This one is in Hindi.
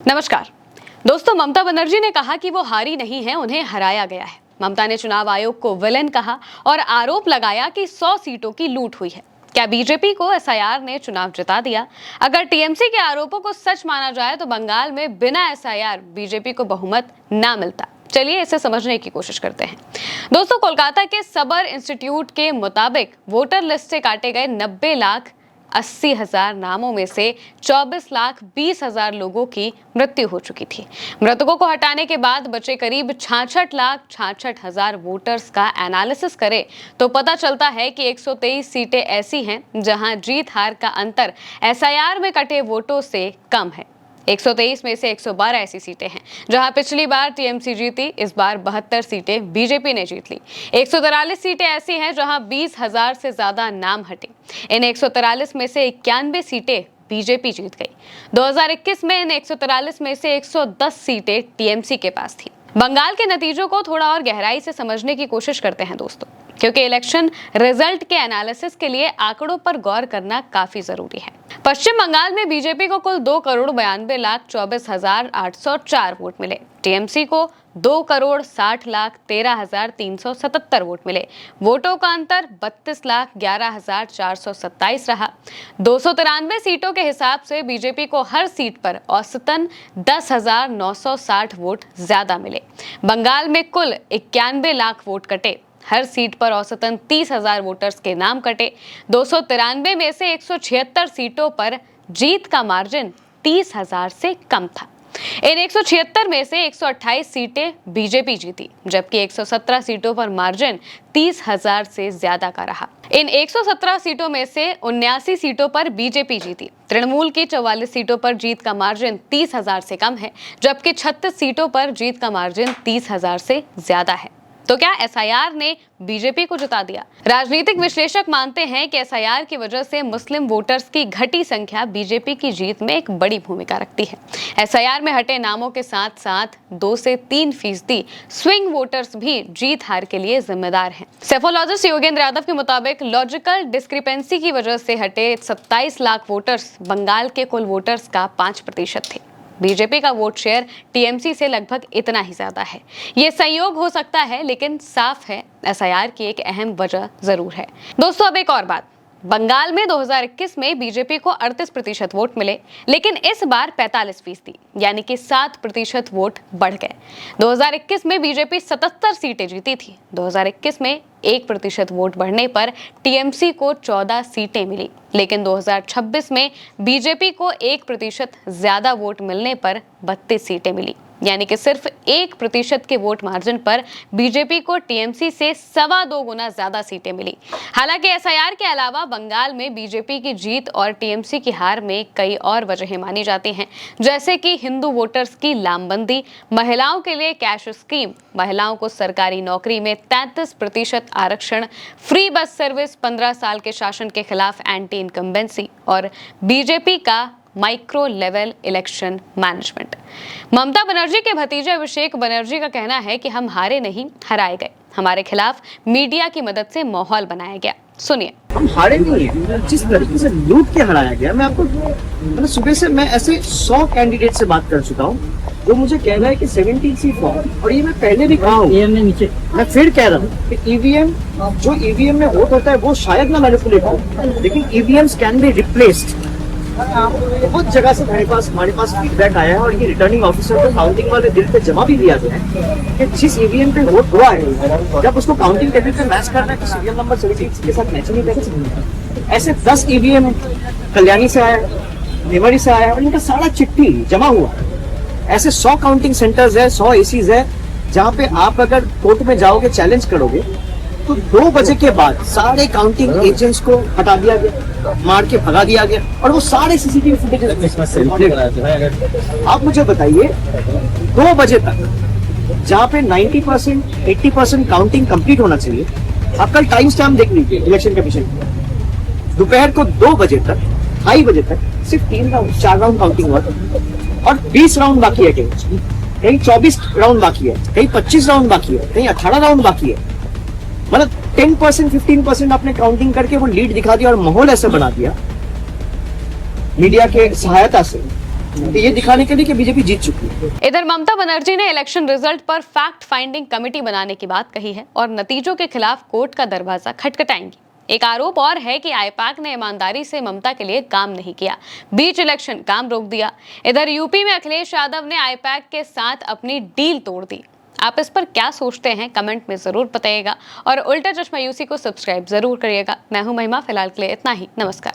नमस्कार दोस्तों, ममता बनर्जी ने कहा कि वो हारी नहीं है, उन्हें हराया गया है। ममता ने चुनाव आयोग को विलेन कहा और आरोप लगाया कि 100 सीटों की लूट हुई है। क्या बीजेपी को एसआईआर ने चुनाव जिता दिया? अगर टीएमसी के आरोपों को सच माना जाए तो बंगाल में बिना एसआईआर बीजेपी को बहुमत ना मिलता। चलिए इसे समझने की कोशिश करते हैं। दोस्तों, कोलकाता के सबर इंस्टीट्यूट के मुताबिक वोटर लिस्ट से काटे गए 90,80,000 नामों में से 24,20,000 लोगों की मृत्यु हो चुकी थी। मृतकों को हटाने के बाद बचे करीब 66,66,000 वोटर्स का एनालिसिस करें तो पता चलता है कि 123 सीटें ऐसी हैं जहां जीत हार का अंतर एसआईआर में कटे वोटों से कम है। 123 में से 112 ऐसी सीटें हैं जहां पिछली बार टीएमसी जीती, इस बार 72 सीटें बीजेपी ने जीत ली। 143 सीटें ऐसी हैं जहां 20,000 से ज्यादा नाम हटे। इन 143 में से 91 सीटें बीजेपी जीत गई। 2021 में इन 143 में से 110 सीटें टीएमसी के पास थी। बंगाल के नतीजों को थोड़ा और गहराई से समझने की कोशिश करते हैं दोस्तों, क्योंकि इलेक्शन रिजल्ट के एनालिसिस के लिए आंकड़ों पर गौर करना काफी जरूरी है। पश्चिम बंगाल में बीजेपी को कुल 2,92,24,804 वोट मिले। टीएमसी को 2,60,13,377 वोट मिले। वोटों का अंतर 32,11,427 रहा। 293 सीटों के हिसाब से बीजेपी को हर सीट पर औसतन 10,960 वोट ज्यादा मिले। बंगाल में कुल 91 लाख वोट कटे। हर सीट पर औसतन 30,000 वोटर्स के नाम कटे। 293 में से 176 सीटों पर जीत का मार्जिन 30,000 से कम था। इन 176 में से 128 सीटें बीजेपी जीती, जबकि 117 सीटों पर मार्जिन 30,000 से ज्यादा का रहा। इन 117 सीटों में से 79 सीटों पर बीजेपी जीती। तृणमूल की 44 सीटों पर जीत का मार्जिन 30,000 से कम है, जबकि 36 सीटों पर जीत का मार्जिन 30,000 से ज्यादा है। तो क्या एसआईआर ने बीजेपी को जिता दिया? राजनीतिक विश्लेषक मानते हैं कि एसआईआर की वजह से मुस्लिम वोटर्स की घटी संख्या बीजेपी की जीत में एक बड़ी भूमिका रखती है। एसआईआर में हटे नामों के साथ साथ 2 से 3% स्विंग वोटर्स भी जीत हार के लिए जिम्मेदार हैं। सेफोलॉजिस्ट योगेंद्र यादव के मुताबिक लॉजिकल डिस्क्रिपेंसी की वजह से हटे 27 लाख वोटर्स बंगाल के कुल वोटर्स का 5% थे। बीजेपी का वोट शेयर टीएमसी से लगभग इतना ही ज्यादा है। ये संयोग हो सकता है, लेकिन साफ है एसआईआर की एक अहम वजह जरूर है। दोस्तों, अब एक और बात, बंगाल में 2021 में बीजेपी को 38% वोट मिले, लेकिन इस बार 45%, यानी कि 7% वोट बढ़ गए। 2021 में बीजेपी 77 सीटें जीती थी। 2021 में 1% वोट बढ़ने पर टीएमसी को 14 सीटें मिली, लेकिन 2026 में बीजेपी को 1% ज्यादा वोट मिलने पर 32 सीटें मिली, यानी कि सिर्फ 1% के वोट मार्जिन पर बीजेपी को टीएमसी से 2.25 गुना ज्यादा सीटें मिली। हालांकि एसआईआर के अलावा बंगाल में बीजेपी की जीत और टीएमसी की हार में कई और वजहें मानी जाती हैं, जैसे कि हिंदू वोटर्स की लामबंदी, महिलाओं के लिए कैश स्कीम, महिलाओं को सरकारी नौकरी में 33% आरक्षण, फ्री बस सर्विस, 15 साल के शासन के खिलाफ एंटी इनकम्बेंसी और बीजेपी का micro level election management. Mamata Banerjee के भतीजे अभिषेक बनर्जी का कहना है कि हम हारे नहीं, हराए गए। हमारे खिलाफ मीडिया की मदद से माहौल बनाया गया। सुनिए। हम हारे नहीं है, जिस तरीके से लूट के हराया गया। मैं आपको मतलब सुबह से मैं ऐसे 100 कैंडिडेट से बात कर चुका हूँ, वो मुझे कह रहा है कि 17 सीट फॉर्म, और ये मैं पहले भी कहा हूँ, नीचे मैं फिर कह रहा हूँ कि ईवीएम, जो ईवीएम में वोट होता है वो शायद ना मैनिपुलेट हो, लेकिन ईवीएम्स कैन बी रिप्लेस्ड। बहुत जगह से हमारे पास फीडबैक आया है, और ये रिटर्निंग ऑफिसर को काउंटिंग वाले दिन पे जमा भी दिया गया है कि जिस ईवीएम पे वोट हुआ है, जब उसको काउंटिंग टेबल पे मैच करना है तो सीरियल नंबर 17 के साथ मैच नहीं करेगा। ऐसे 10 ईवीएम कल्याणी से आया, मेमोरी से आया, और इनका सारा चिट्ठी जमा हुआ। ऐसे 100 काउंटिंग सेंटर्स है, 100 एसीज है, जहाँ पे आप अगर कोर्ट में जाओगे, चैलेंज करोगे, तो 2 बजे के बाद सारे काउंटिंग एजेंट्स को हटा दिया गया, मार के भगा दिया गया, और वो सारे सीसीटीवी फुटेज। आप मुझे बताइए, 2 बजे तक जहाँ पे 90% 80% काउंटिंग कंप्लीट होना चाहिए, आप कल टाइम स्टैम्प देख लीजिए इलेक्शन कमीशन का, दोपहर को 2 बजे तक, 2:30 बजे तक सिर्फ 4 राउंड काउंटिंग हुआ, और 20 राउंड बाकी है। कहीं 24 राउंड बाकी है, कहीं 25 राउंड बाकी है, कहीं 18 राउंड बाकी है। मतलब 10% 15% आपने काउंटिंग करके वो लीड दिखा दिया, और माहौल ऐसे बना दिया मीडिया के सहायता से ये दिखाने के लिए कि बीजेपी जीत चुकी है। इधर ममता बनर्जी ने इलेक्शन रिजल्ट पर फैक्ट फाइंडिंग कमेटी बनाने की बात कही है और नतीजों के खिलाफ कोर्ट का दरवाजा खटखटाएंगी। एक आरोप और है कि आईपैक ने ईमानदारी से ममता के लिए काम नहीं किया, बीच इलेक्शन काम रोक दिया। इधर यूपी में अखिलेश यादव ने आईपैक के साथ अपनी डील तोड़ दी। आप इस पर क्या सोचते हैं कमेंट में जरूर बताइएगा और उल्टा चश्मा यूसी को सब्सक्राइब जरूर करिएगा। मैं हूं महिमा, फिलहाल के लिए इतना ही। नमस्कार।